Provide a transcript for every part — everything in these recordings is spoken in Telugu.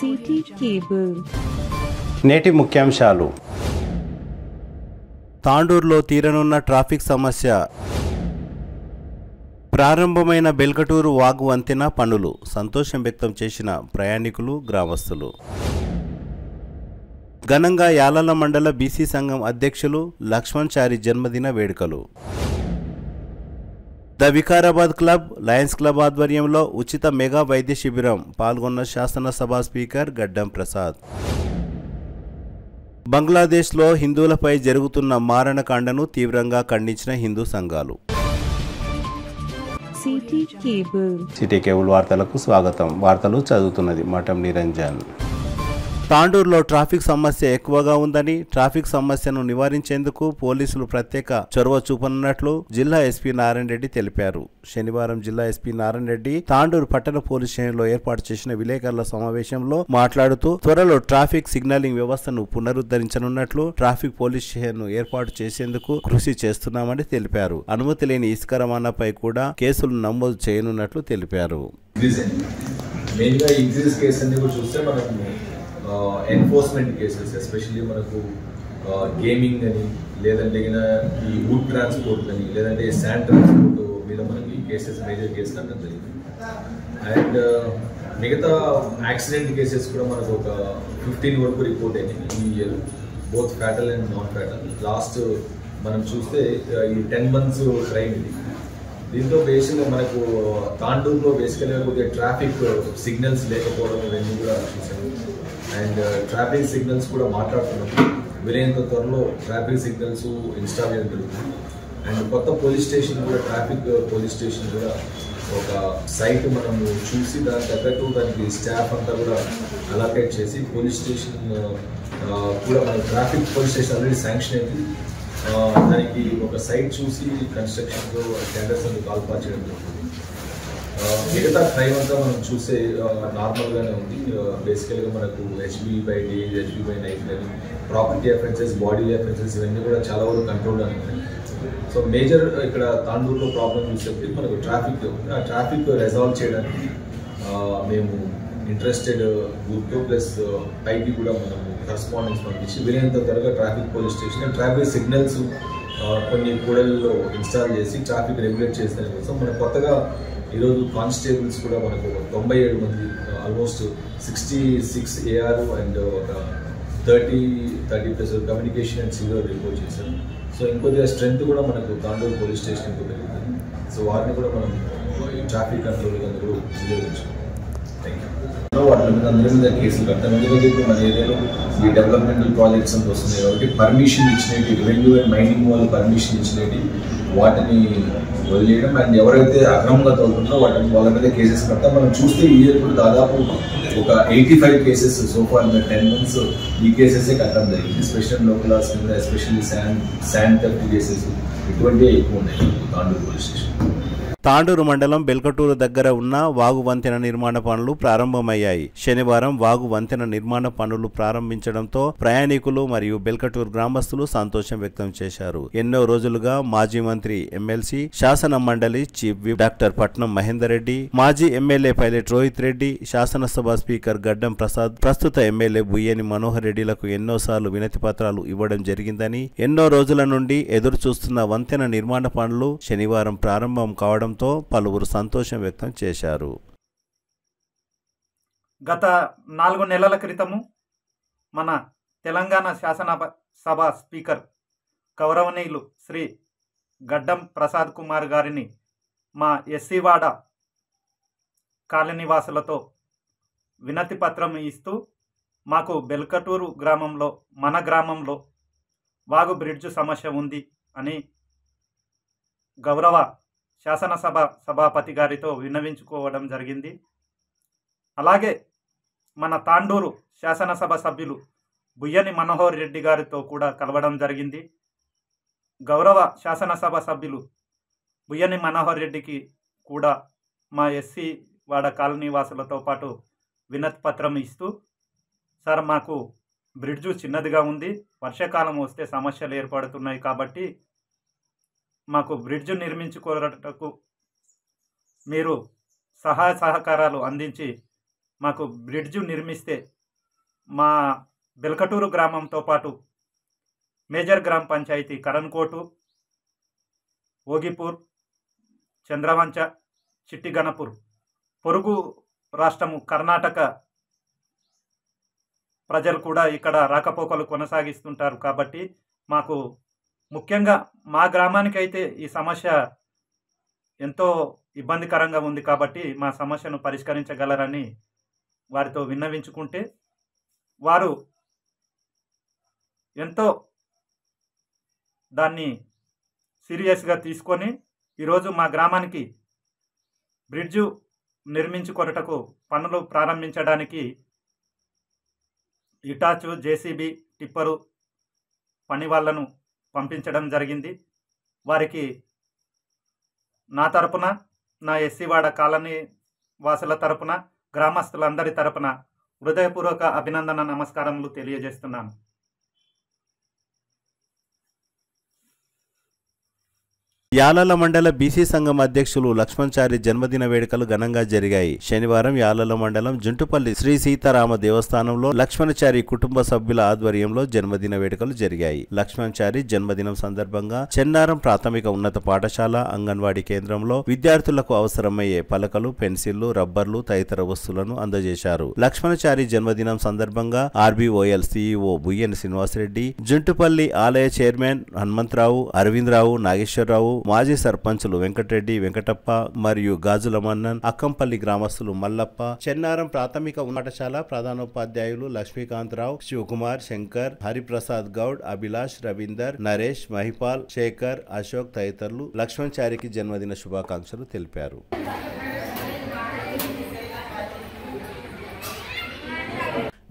City cable. నేటి ముఖ్యాంశాలు. తాండూరులో తీరనున్న ట్రాఫిక్ సమస్య. ప్రారంభమైన బెల్కటూరు వాగు వంతెన పనులు. సంతోషం వ్యక్తం చేసిన ప్రయాణికులు, గ్రామస్తులు. ఘనంగా యాలల మండల బీసీ సంఘం అధ్యక్షులు లక్ష్మణ్ చారి జన్మదిన వేడుకలు. The Vikarabad club, Lions club ఆధ్వర్యంలో ఉచిత మెగా వైద్య శిబిరం. పాల్గొన్న శాసనసభ స్పీకర్ గడ్డం ప్రసాద్. బంగ్లాదేశ్లో హిందువులపై జరుగుతున్న మారణకాండను తీవ్రంగా ఖండించిన హిందూ సంఘాలు. సిటీ కేబుల్ వార్తలకు స్వాగతం. వార్తలు చదువుతున్నది మఠం నిరంజన్. తాండూరులో ట్రాఫిక్ సమస్య ఎక్కువగా ఉందని, ట్రాఫిక్ సమస్యను నివారించేందుకు పోలీసులు ప్రత్యేక చొరవ చూపనున్నట్లు జిల్లా ఎస్పీ నారాయణ రెడ్డి తెలిపారు. శనివారం జిల్లా ఎస్పీ నారాయణ రెడ్డి తాండూరు పట్టణ పోలీస్ స్టేషన్లో ఏర్పాటు చేసిన విలేకరుల సమావేశంలో మాట్లాడుతూ త్వరలో ట్రాఫిక్ సిగ్నలింగ్ వ్యవస్థను పునరుద్ధరించనున్నట్లు, ట్రాఫిక్ పోలీస్ స్టేషన్ ఏర్పాటు చేసేందుకు కృషి చేస్తున్నామని తెలిపారు. అనుమతి లేని ఇసుక రవాణాపై కూడా కేసులు నమోదు చేయనున్నట్లు తెలిపారు. ఎన్ఫోర్స్మెంట్ కేసెస్, ఎస్పెషల్లీ మనకు గేమింగ్ అని, లేదంటే ఈ వుడ్ ట్రాన్స్పోర్ట్ అని, లేదంటే శాండ్ ట్రాన్స్పోర్ట్ మీద మనకి కేసెస్, మేజర్ కేసులు అనడం జరిగింది. అండ్ మిగతా యాక్సిడెంట్ కేసెస్ కూడా మనకు ఒక 15 వరకు రిపోర్ట్ అయినాయి ఈ year, both fatal and non fatal. Last మనం చూస్తే ఈ 10 months క్రైమ్ ఇది. దీంతో బేసిక్గా మనకు తాండూరులో బేసికల్గా కొద్దిగా ట్రాఫిక్ సిగ్నల్స్ లేకపోవడం ఇవన్నీ కూడా చూసాము. అండ్ ట్రాఫిక్ సిగ్నల్స్ కూడా మాట్లాడుతున్నాం. వీలైనంత త్వరలో ట్రాఫిక్ సిగ్నల్స్ ఇన్స్టాల్ చేయడం జరుగుతుంది. అండ్ కొత్త పోలీస్ స్టేషన్ కూడా, ట్రాఫిక్ పోలీస్ స్టేషన్ కూడా ఒక సైట్ మనము చూసి దాని తగ్గట్టు దానికి స్టాఫ్ అంతా కూడా అలాకేట్ చేసి పోలీస్ స్టేషన్ కూడా మన traffic police station already sanction అయింది. దానికి ఒక సైట్ చూసి కన్స్ట్రక్షన్లో టెండర్స్ అందుకు కాల్పాల్ చేయడం జరుగుతుంది. మిగతా క్రైమ్ అంతా మనం చూస్తే నార్మల్గానే ఉంది. బేసికల్గా మనకు HB/D, HB/9 అని, ప్రాపర్టీ అఫెన్సెస్, బాడీ అఫెన్సెస్ ఇవన్నీ కూడా చాలా వరకు కంట్రోల్ ఉన్నాయి. సో మేజర్ ఇక్కడ తాండూరులో ప్రాబ్లం చూసేది మనకు ట్రాఫిక్ రెజాల్వ్ చేయడానికి మేము ఇంట్రెస్టెడ్ గ్రూప్తో ప్లస్ పైకి కూడా మనము కరస్పాండెన్స్ పంపించి వీలైనంత త్వరగా traffic police station traffic signals కొన్ని కూడళ్లలో ఇన్స్టాల్ చేసి ట్రాఫిక్ రెగ్యులేట్ చేసే కోసం మన కొత్తగా ఈరోజు కానిస్టేబుల్స్ కూడా మనకు 97 మంది, ఆల్మోస్ట్ 66 AR అండ్ ఒక 30+ కమ్యూనికేషన్ అండ్ సివియర్ రిపోర్ట్ చేశారు. సో ఇంకొద్దిగా స్ట్రెంత్ కూడా మనకు తాండూరు పోలీస్ స్టేషన్ ఇంకో పెరుగుతుంది. సో వారిని కూడా మనం ట్రాఫిక్ కంట్రోల్ కూడా వినియోగించుకుంటాం. వాటి మీద అందరి మీద కేసులు కట్టాం. ఎందుకంటే ఇప్పుడు మన ఏరియాలో ఈ డెవలప్మెంటల్ ప్రాజెక్ట్స్ అంతా వస్తున్నాయి కాబట్టి పర్మిషన్ ఇచ్చినవి, రెవెన్యూ అండ్ మైనింగ్ వాళ్ళు పర్మిషన్ ఇచ్చినవి వాటిని వదిలేయడం, అండ్ ఎవరైతే అక్రమంగా తోలుతుంటారో వాళ్ళ మీద కేసెస్ కడతాం. మనం చూస్తే ఈ ఇయర్ కూడా దాదాపు ఒక 85 కేసెస్ సోఫార్ 10 months ఈ కేసెసే కట్టడం జరిగింది. స్పెషల్ లోకల్ లాస్ కింద, ఎస్పెషల్లీ శాండ్ థెఫ్ట్ కేసెస్ ఇటువంటివి ఎక్కువ ఉన్నాయి తాండూరు పోలీస్ స్టేషన్. తాండూరు మండలం బెల్కటూరు దగ్గర ఉన్న వాగు వంతెన నిర్మాణ పనులు ప్రారంభమయ్యాయి. శనివారం వాగు వంతెన నిర్మాణ పనులు ప్రారంభించడంతో ప్రయాణికులు మరియు బెల్కటూరు గ్రామస్తులు సంతోషం వ్యక్తం చేశారు. ఎన్నో రోజులుగా మాజీ మంత్రి, ఎమ్మెల్సీ, శాసన మండలి చీఫ్ విప్ డాక్టర్ పట్నం మహేందర్ రెడ్డి, మాజీ ఎమ్మెల్యే పైలట్ రోహిత్ రెడ్డి, శాసనసభ స్పీకర్ గడ్డం ప్రసాద్, ప్రస్తుత ఎమ్మెల్యే బుయ్యని మనోహర్ రెడ్డిలకు ఎన్నోసార్లు వినతి పత్రాలు ఇవ్వడం జరిగిందని, ఎన్నో రోజుల నుండి ఎదురు చూస్తున్న వంతెన నిర్మాణ పనులు శనివారం ప్రారంభం కావడం పలువురు సంతోషం వ్యక్తం చేశారు. గత 4 నెలల క్రితము మన తెలంగాణ శాసనసభ స్పీకర్ గౌరవనీయులు శ్రీ గడ్డం ప్రసాద్ కుమార్ గారిని మా ఎస్సీవాడ కాలనీవాసులతో వినతి పత్రం ఇస్తూ మాకు బెల్కటూరు గ్రామంలో, మన గ్రామంలో వాగు బ్రిడ్జ్ సమస్య ఉంది అని గౌరవ శాసనసభ సభాపతి గారితో విన్నవించుకోవడం జరిగింది. అలాగే మన తాండూరు శాసనసభ సభ్యులు బుయ్యని మనోహర్ రెడ్డి గారితో కూడా కలవడం జరిగింది. గౌరవ శాసనసభ సభ్యులు బుయ్యని మనోహర్ రెడ్డికి కూడా మా ఎస్సీ వాడ కాలనీవాసులతో పాటు వినతి పత్రం ఇస్తూ, సార్ మాకు బ్రిడ్జు చిన్నదిగా ఉంది, వర్షాకాలం వస్తే సమస్యలు ఏర్పడుతున్నాయి కాబట్టి మాకు బ్రిడ్జ్ నిర్మించుకోవటకు మీరు సహాయ సహకారాలు అందించి మాకు బ్రిడ్జ్ నిర్మిస్తే మా బెల్కటూరు గ్రామంతో పాటు మేజర్ గ్రామ పంచాయతీ కరణ్కోటు, ఓగిపూర్, చంద్రవంచ, చిట్టిగణపూర్, పొరుగు రాష్ట్రము కర్ణాటక ప్రజలు కూడా ఇక్కడ రాకపోకలు కొనసాగిస్తుంటారు. కాబట్టి మాకు ముఖ్యంగా మా గ్రామానికైతే ఈ సమస్య ఎంతో ఇబ్బందికరంగా ఉంది. కాబట్టి మా సమస్యను పరిష్కరించగలరని వారితో విన్నవించుకుంటే వారు ఎంతో దాన్ని సీరియస్గా తీసుకొని ఈరోజు మా గ్రామానికి బ్రిడ్జు నిర్మించుకొనుటకు పనులు ప్రారంభించడానికి ఇటాచు, జేసీబీ, టిప్పరు పని వాళ్ళను పంపించడం జరిగింది. వారికి నా తరపున, నా ఎస్సీవాడ కాలనీ వాసుల తరపున, గ్రామస్తులందరి తరపున హృదయపూర్వక అభినందన నమస్కారములు తెలియజేస్తున్నాను. యాలల మండల బీసీ సంఘం అధ్యక్షులు లక్ష్మణచారి జన్మదిన వేడుకలు ఘనంగా జరిగాయి. శనివారం యాలల మండలం జుంటుపల్లి శ్రీ సీతారామ దేవస్థానంలో లక్ష్మణచారి కుటుంబ సభ్యుల ఆధ్వర్యంలో జన్మదిన వేడుకలు జరిగాయి. లక్ష్మణచారి జన్మదినం సందర్భంగా చెన్నారం ప్రాథమిక ఉన్నత పాఠశాల అంగన్వాడీ కేంద్రంలో విద్యార్థులకు అవసరమయ్యే పలకలు, పెన్సిళ్లు, రబ్బర్లు తదితర వస్తువులను అందజేశారు. లక్ష్మణచారి జన్మదినం సందర్భంగా ఆర్బీఓఎల్ సీఈఓ బుయ్యని శ్రీనివాసరెడ్డి, జుంటుపల్లి ఆలయ చైర్మన్ హనుమంతరావు, అరవిందరావు, నాగేశ్వరరావు, మాజీ సర్పంచులు వెంకటరెడ్డి, వెంకటప్ప మరియు గాజుల మన్నన్, అక్కంపల్లి గ్రామస్తులు మల్లప్ప, చెన్నారం ప్రాథమిక పాఠశాల ప్రధానోపాధ్యాయులు లక్ష్మీకాంతరావు, శివకుమార్, శంకర్, హరిప్రసాద్ గౌడ్, అభిలాష్, రవీందర్, నరేష్, మహిపాల్, శేఖర్, అశోక్ తదితరులు లక్ష్మణచారికి జన్మదిన శుభాకాంక్షలు తెలిపారు.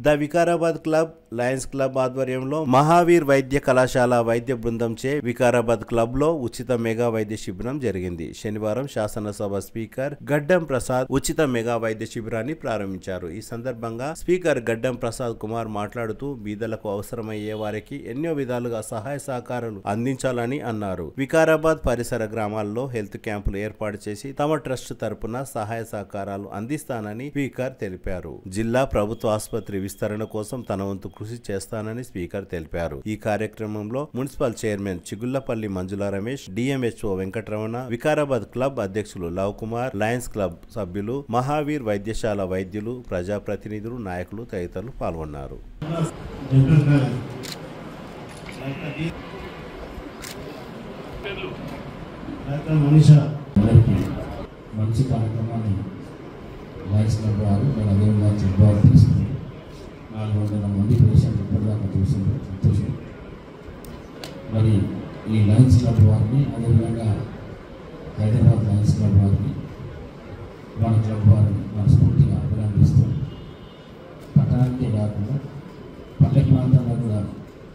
The Vikarabad club, Lions club ఆధ్వర్యంలో మహావీర్ వైద్య కళాశాల వైద్య బృందంచే వికారాబాద్ క్లబ్ లో ఉచిత మెగా వైద్య శిబిరం జరిగింది. శనివారం శాసనసభ స్పీకర్ గడ్డం ప్రసాద్ ఉచిత మెగా వైద్య శిబిరాన్ని ప్రారంభించారు. ఈ సందర్భంగా స్పీకర్ గడ్డం ప్రసాద్ కుమార్ మాట్లాడుతూ బీదలకు అవసరమయ్యే వారికి ఎన్నో విధాలుగా సహాయ సహకారాలు అందించాలని అన్నారు. వికారాబాద్ పరిసర గ్రామాల్లో హెల్త్ క్యాంపులు ఏర్పాటు చేసి తమ ట్రస్ట్ తరపున సహాయ సహకారాలు అందిస్తానని స్పీకర్ తెలిపారు. జిల్లా ప్రభుత్వ ఆసుపత్రి విస్తరణ కోసం తన వంతు కృషి చేస్తానని స్పీకర్ తెలిపారు. ఈ కార్యక్రమంలో మున్సిపల్ చైర్మన్ చిగుళ్లపల్లి మంజుల రమేష్, డిఎంహెచ్ఓ వెంకటరమణ, వికారాబాద్ క్లబ్ అధ్యక్షులు లవ్ కుమార్, లయన్స్ క్లబ్ సభ్యులు, మహావీర్ వైద్యశాల వైద్యులు, ప్రజాప్రతినిధులు, నాయకులు తదితరులు పాల్గొన్నారు. మంచి కార్యక్రమాన్ని లయన్స్ క్లబ్ వారు చెప్తారు తీసుకుని 400 మంది పేషెంట్లు ఇప్పటిదాకా చూసింది సంతోషం. మరి ఈ లయన్స్ క్లబ్ వారిని, అదేవిధంగా హైదరాబాద్ లయన్స్ క్లబ్ వారిని, మన క్లబ్ వారిని మనస్ఫూర్తిగా అభినందిస్తాం. పట్టణానికే కాకుండా పల్లె ప్రాంతాల్లో కూడా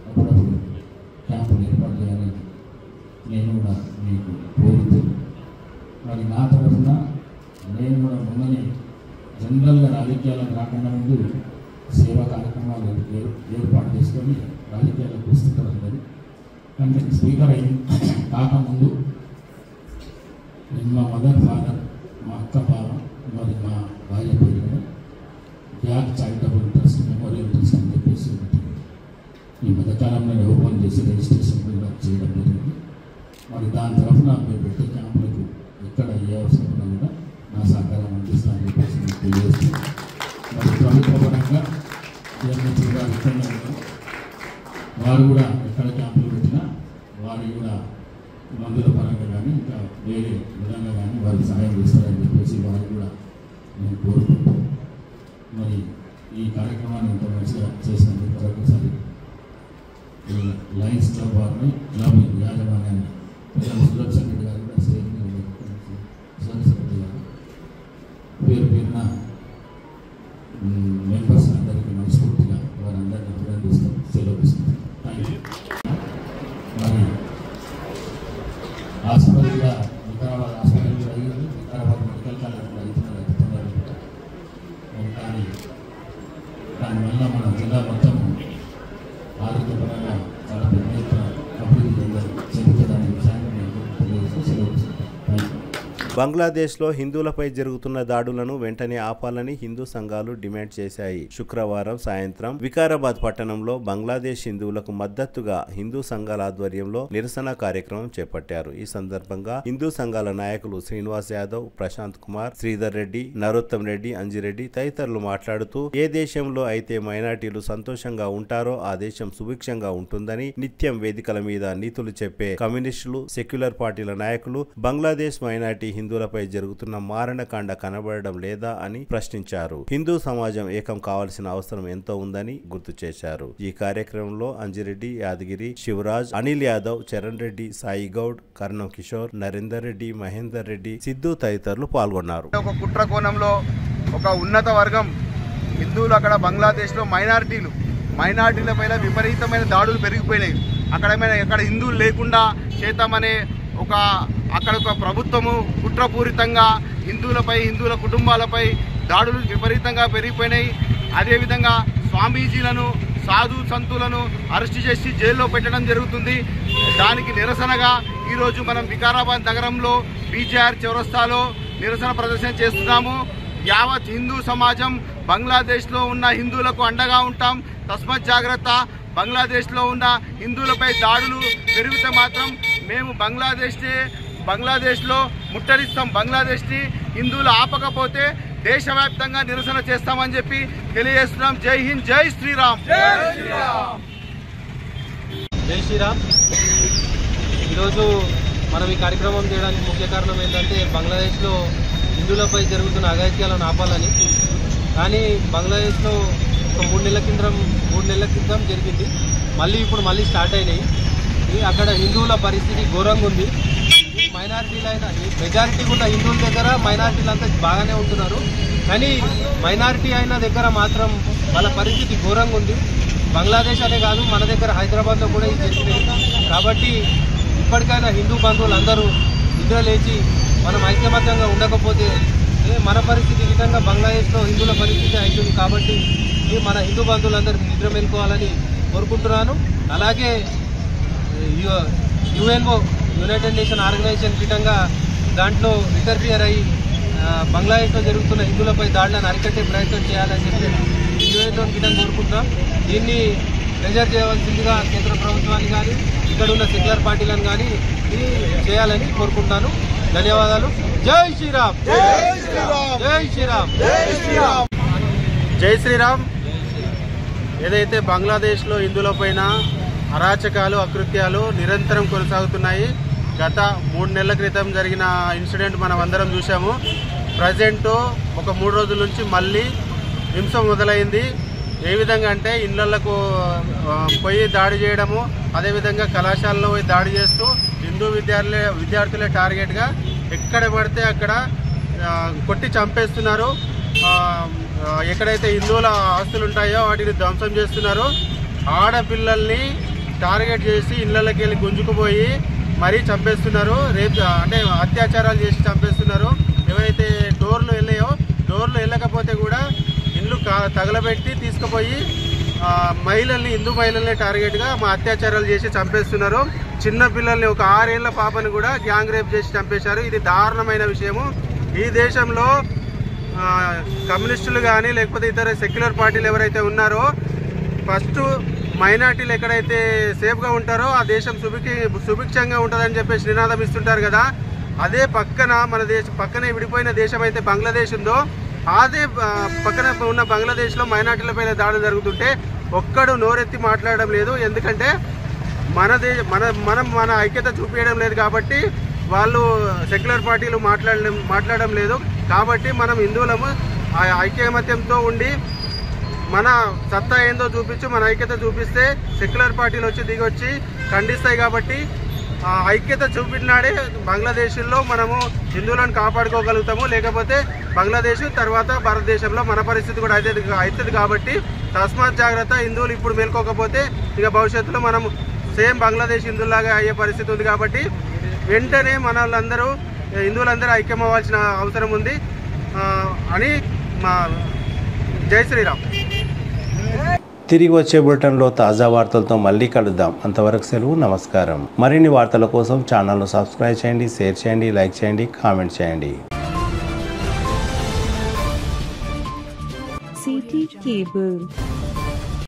అప్పుడప్పుడు క్యాంపులు ఏర్పాటు చేయాలని నేను కూడా మీకు కోరుతూ, మరి నా తరఫున నేను కూడా మొన్ననే జనరల్గా రాజకీయాలకు రాకుండా ముందు సేవా కార్యక్రమాలు ఏర్పాటు చేసుకొని రాజకీయాలకు వస్తుంటారు. కానీ స్పీకర్ కాకముందు మా మదర్ ఫాదర్, మా అక్క బావ, మరి మా భార్య పేరు back charitable trust, memorial trust అని చెప్పేసి ఈ మధ్యకాలంలో ఓపెన్ చేసి రిజిస్ట్రేషన్ కూడా చేయడం జరిగింది. మరి దాని తరఫున మీరు పెట్టే క్యాంపులకు ఎక్కడ ఏ అవసరం ఉన్నా కూడా నా సహకారం అందిస్తానని చెప్పేసి మీకు తెలియజేస్తూ, మరి ప్రభుత్వ పరంగా వారు కూడా ఎక్కడ క్యాంపులు పెట్టినా వారు కూడా మందుల పరంగా కానీ ఇంకా వేరే విధంగా కానీ వారికి సహాయం చేస్తారని చెప్పేసి వారు కూడా నేను కోరుకుంటూ, మరి ఈ కార్యక్రమాన్ని ఇంత మంచిగా చేసినందుకు మరొకసారి లయన్స్ క్లబ్ వారిని, క్లబ్ యాజమాన్యాన్ని సుదర్శన్ రెడ్డి గారు కూడా స్టేజ్ సుదర్శన్ రెడ్డి గారు పేరు పేరున మెంబర్స్ అందరికీ మనస్ఫూర్తిగా వారందరినీ అభినందిస్తూ సెలవుస్తున్నాం. మరి హాస్పిటల్గా వికారాబాద్ హాస్పిటల్ అయ్యింది, వికారాబాద్ మెడికల్ కాలేజ్ కూడా అవుతున్నారు. కానీ దానివల్ల మన జిల్లా మొత్తం ఆరోగ్యపరంగా చాలా పెద్ద ఎత్తున అభివృద్ధి చెందుతుందనే విషయాన్ని నేను తెలియజేస్తూ బంగ్లాదేశ్లో హిందువులపై జరుగుతున్న దాడులను వెంటనే ఆపాలని హిందూ సంఘాలు డిమాండ్ చేశాయి. శుక్రవారం సాయంత్రం వికారాబాద్ పట్టణంలో బంగ్లాదేశ్ హిందువులకు మద్దతుగా హిందూ సంఘాల ఆధ్వర్యంలో నిరసన కార్యక్రమం చేపట్టారు. ఈ సందర్భంగా హిందూ సంఘాల నాయకులు శ్రీనివాస్ యాదవ్, ప్రశాంత్ కుమార్, శ్రీధర్ రెడ్డి, నరోత్తం రెడ్డి, అంజిరెడ్డి తదితరులు మాట్లాడుతూ ఏ దేశంలో అయితే మైనార్టీలు సంతోషంగా ఉంటారో ఆ దేశం సుభిక్షంగా ఉంటుందని నిత్యం వేదికల మీద నీతులు చెప్పే కమ్యూనిస్టులు, సెక్యులర్ పార్టీల నాయకులు బంగ్లాదేశ్ మైనార్టీ హిందువులపై జరుగుతున్న మారణకాండ కనబడడం లేదా అని ప్రశ్నించారు. హిందూ సమాజం ఏకం కావాల్సిన అవసరం ఎంతో ఉందని గుర్తు చేశారు. ఈ కార్యక్రమంలో అంజిరెడ్డి, యాదగిరి, శివరాజ్, అనిల్ యాదవ్, చరణ్ రెడ్డి, సాయి గౌడ్, కర్ణం కిషోర్, నరేందర్ రెడ్డి, మహేందర్ రెడ్డి, సిద్ధు తదితరులు పాల్గొన్నారు. ఒక కుట్ర కోణంలో ఒక ఉన్నత వర్గం హిందువులు అక్కడ బంగ్లాదేశ్ లో మైనార్టీల పైన విపరీతమైన దాడులు పెరిగిపోయినాయి. అక్కడ హిందువులు లేకుండా చేద్దామనే అక్కడ ఒక ప్రభుత్వము కుట్రపూరితంగా హిందువుల కుటుంబాలపై దాడులు విపరీతంగా పెరిగిపోయినాయి. అదేవిధంగా స్వామీజీలను, సాధు సంతులను అరెస్టు చేసి జైల్లో పెట్టడం జరుగుతుంది. దానికి నిరసనగా ఈరోజు మనం వికారాబాద్ నగరంలో బీజేఆర్ చౌరస్తాలో నిరసన ప్రదర్శన చేస్తున్నాము. యావత్ హిందూ సమాజం బంగ్లాదేశ్లో ఉన్న హిందువులకు అండగా ఉంటాం. తస్మత్ జాగ్రత్త. బంగ్లాదేశ్లో ఉన్న హిందువులపై దాడులు పెరిగితే మాత్రం మేము బంగ్లాదేశ్లో ముట్టడిస్తాం. బంగ్లాదేశ్ని హిందువులు ఆపకపోతే దేశవ్యాప్తంగా నిరసన చేస్తామని చెప్పి తెలియజేస్తున్నాం. జై హింద్, జై శ్రీరామ్. జై శ్రీరామ్. ఈరోజు మనం ఈ కార్యక్రమం చేయడానికి ముఖ్య కారణం ఏంటంటే బంగ్లాదేశ్లో హిందువులపై జరుగుతున్న అఘాయిత్యాలను ఆపాలని. కానీ బంగ్లాదేశ్లో ఒక 3 నెలల క్రితం జరిగింది. ఇప్పుడు మళ్ళీ స్టార్ట్ అయినాయి. అక్కడ హిందువుల పరిస్థితి ఘోరంగా ఉంది. మైనారిటీలైన మెజారిటీ ఉన్న హిందువుల దగ్గర మైనారిటీలంతా బాగానే ఉంటున్నారు. కానీ మైనారిటీ అయిన దగ్గర మాత్రం వాళ్ళ పరిస్థితి ఘోరంగా ఉంది. బంగ్లాదేశ్ అనే కాదు, మన దగ్గర హైదరాబాద్లో కూడా ఇది జరిగింది. కాబట్టి ఇప్పటికైనా హిందూ బంధువులు అందరూ నిద్ర లేచి మనం ఐక్యమత్యంగా ఉండకపోతే మన పరిస్థితి ఈ విధంగా బంగ్లాదేశ్లో హిందువుల పరిస్థితి అవుతుంది. కాబట్టి మన హిందూ బంధువులందరూ నిద్ర మేల్కోవాలని కోరుకుంటున్నాను. అలాగే యుఎన్ఓ, యునైటెడ్ నేషన్ ఆర్గనైజేషన్ గిటంగా దాంట్లో ఇంటర్ఫియర్ అయ్యి బంగ్లాదేశ్లో జరుగుతున్న హిందువులపై దాడులను అరికట్టే ప్రయత్నం చేయాలని చెప్పి యుఎన్ఓ గిటంగా కోరుకుంటున్నాం. దీన్ని ప్రెజర్ చేయవలసిందిగా కేంద్ర ప్రభుత్వాన్ని కానీ ఇక్కడ ఉన్న సెక్యులర్ పార్టీలను కానీ చేయాలని కోరుకుంటాను. ధన్యవాదాలు. జై శ్రీరామ్. జై శ్రీరామ్. జై శ్రీరామ్. ఏదైతే బంగ్లాదేశ్లో హిందువులపైన అరాచకాలు, అకృత్యాలు నిరంతరం కొనసాగుతున్నాయి. గత 3 నెలల క్రితం జరిగిన ఇన్సిడెంట్ మనం అందరం చూసాము. ప్రజెంట్ ఒక 3 రోజుల నుంచి మళ్ళీ హింస మొదలైంది. ఏ విధంగా అంటే ఇళ్లకు పోయి దాడి చేయడము, అదేవిధంగా కళాశాలలో పోయి దాడి చేస్తూ హిందూ విద్యార్థులే టార్గెట్గా ఎక్కడ పడితే అక్కడ కొట్టి చంపేస్తున్నారు. ఎక్కడైతే హిందువుల ఆస్తులు ఉంటాయో వాటిని ధ్వంసం చేస్తున్నారు. ఆడపిల్లల్ని టార్గెట్ చేసి ఇళ్లకి వెళ్ళి గుంజుకుపోయి మరీ చంపేస్తున్నారు. అంటే అత్యాచారాలు చేసి చంపేస్తున్నారు. ఎవరైతే డోర్లు వెళ్ళకపోతే కూడా ఇండ్లు తగలబెట్టి తీసుకుపోయి హిందూ మహిళల్ని టార్గెట్గా అత్యాచారాలు చేసి చంపేస్తున్నారు. చిన్న పిల్లల్ని, ఒక 6 ఏళ్ల పాపను కూడా గ్యాంగ్ రేప్ చేసి చంపేశారు. ఇది దారుణమైన విషయము. ఈ దేశంలో కమ్యూనిస్టులు కానీ లేకపోతే ఇతర సెక్యులర్ పార్టీలు ఎవరైతే ఉన్నారో ఫస్ట్ మైనార్టీలు ఎక్కడైతే సేఫ్గా ఉంటారో ఆ దేశం సుభిక్షంగా ఉంటుందని చెప్పేసి నినాదం ఇస్తుంటారు కదా. అదే పక్కనే విడిపోయిన దేశం అయితే బంగ్లాదేశ్ ఉందో అదే పక్కన ఉన్న బంగ్లాదేశ్లో మైనార్టీలపైన దాడులు జరుగుతుంటే ఒక్కడు నోరెత్తి మాట్లాడడం లేదు. ఎందుకంటే మన ఐక్యత చూపించడం లేదు కాబట్టి వాళ్ళు సెక్యులర్ పార్టీలు మాట్లాడడం లేదు. కాబట్టి మనం హిందువులము ఐక్యమత్యంతో ఉండి మన సత్తా ఏందో చూపించి మన ఐక్యత చూపిస్తే సెక్యులర్ పార్టీలు దిగొచ్చి ఖండిస్తాయి. కాబట్టి ఐక్యత చూపినాడే బంగ్లాదేశ్లో మనము హిందువులను కాపాడుకోగలుగుతాము. లేకపోతే బంగ్లాదేశ్ తర్వాత భారతదేశంలో మన పరిస్థితి కూడా అవుతుంది. కాబట్టి తస్మాత్ జాగ్రత్త. హిందువులు ఇప్పుడు మేల్కోకపోతే ఇక భవిష్యత్తులో మనం సేమ్ బంగ్లాదేశ్ హిందువులాగా అయ్యే పరిస్థితి ఉంది. కాబట్టి వెంటనే హిందువులందరూ ఐక్యం అవ్వాల్సిన అవసరం ఉంది అని జై శ్రీరామ్. తిరిగి వచ్చే బులెటిన్లో తాజా వార్తలతో మళ్ళీ కలుద్దాం. అంతవరకు సెలవు, నమస్కారం. మరిన్ని వార్తల కోసం ఛానల్ను సబ్స్క్రైబ్ చేయండి, షేర్ చేయండి, లైక్ చేయండి, కామెంట్ చేయండి. CT Cable.